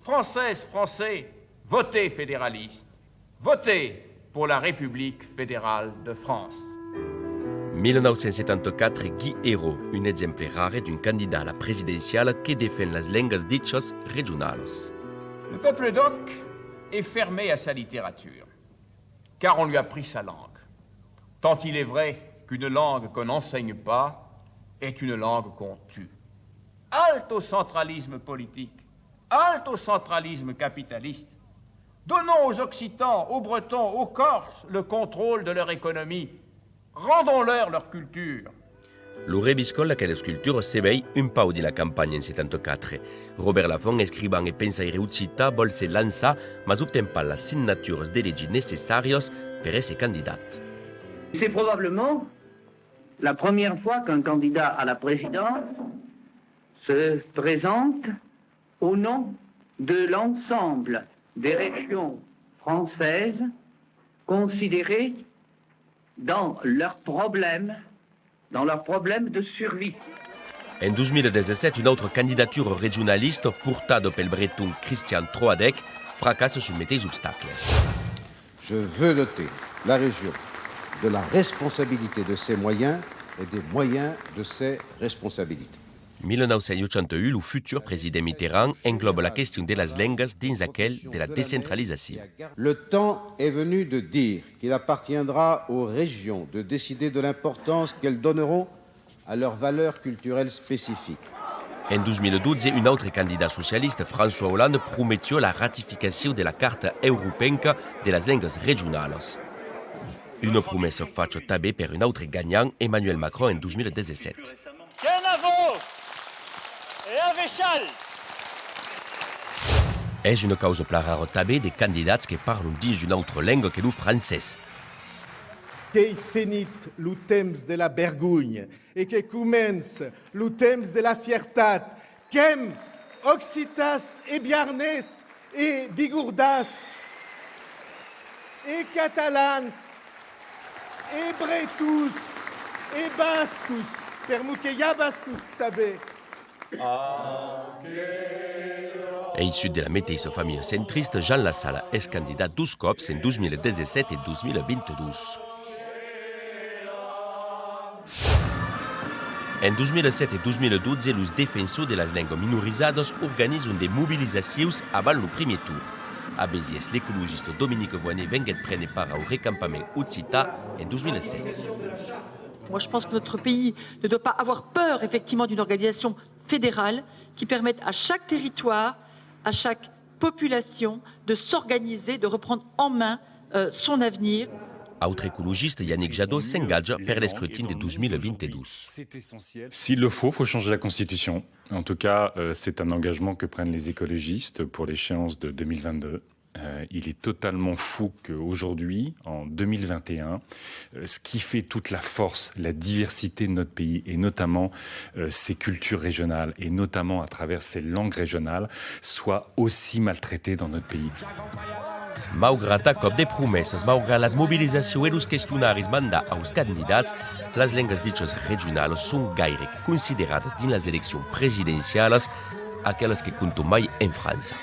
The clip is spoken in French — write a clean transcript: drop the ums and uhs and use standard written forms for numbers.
Françaises, Français, votez fédéralistes. Votez pour la République fédérale de France. 1974, Guy Hérault, un exemple rare d'un candidat à la présidentielle qui défend les langues dichas regionales. Le peuple d'Oc est fermé à sa littérature, car on lui a pris sa langue. Tant il est vrai qu'une langue qu'on n'enseigne pas est une langue qu'on tue. Halte au centralisme politique, halte au centralisme capitaliste. Donnons aux Occitans, aux Bretons, aux Corses le contrôle de leur économie. Rendons-leur leur culture. L'Ure Biscolla che le sculture sebei un pau di la campagna in 74. Robert Laffont, escrivant e pensaire uccita, vol se lança, mas obtient pas las signatures de legis necessarios per esse candidat. C'est probablement la première fois qu'un candidat à la présidence se présente au nom de l'ensemble des régions françaises considérées dans leurs problèmes de survie. En 2017, une autre candidature régionaliste, portada pel breton Christian Troadec, fracasse sul mateix obstacle. Je veux doter la région de la responsabilité de ses moyens et des moyens de ses responsabilités. 1981, le futur président Mitterrand englobe la question de las langues dins aquel de la décentralisation. Le temps est venu de dire qu'il appartiendra aux régions de décider de l'importance qu'elles donneront à leurs valeurs culturelles spécifiques. En 2012, un autre candidat socialiste, François Hollande, promettait la ratification de la Carte européenne de las langues régionales. Une promesse faite també per un autre gagnant, Emmanuel Macron, en 2017. És una causa plara també de candidats que parlen dins una altra llengua que el francès. Qu'ei finit lo temps de la vergogne et que commence lo temps de la fiertat, qu'em occitas et biarnès et bigourdas et catalans et bretous et bascos, per mo que hi ha bascos també. Et issu de la mateixa famille centriste, Jean Lassalle és candidat 2 cops en 2017 i 2022. En 2007 i 2012, els defensors de les llengües minorisades organitzen des mobilitzacions avant el primer tour. A Béziers, l'écologiste Dominique Voynet venguet prendre part au recampament Occita en 2007. Moi, je pense que notre pays ne doit pas avoir peur, effectivement, d'une organisation fédérale qui permette à chaque territoire, à chaque population de s'organiser, de reprendre en main son avenir. Autre écologiste, Yannick Jadot, s'engage per le scrutin de 2022. S'il le faut changer la Constitution. En tout cas, c'est un engagement que prennent les écologistes pour l'échéance de 2022. Il est totalement fou qu'aujourd'hui, en 2021, ce qui fait toute la force, la diversité de notre pays, et notamment ses cultures régionales, et notamment à travers ses langues régionales, soit aussi maltraité dans notre pays. Malgrat a cop de promeses, malgrat les mobilitzacions i els qüestionaris mandats als candidats, les llengües dites regionals són gaire considerades dins les eleccions presidencials aquelles que compten mai en França.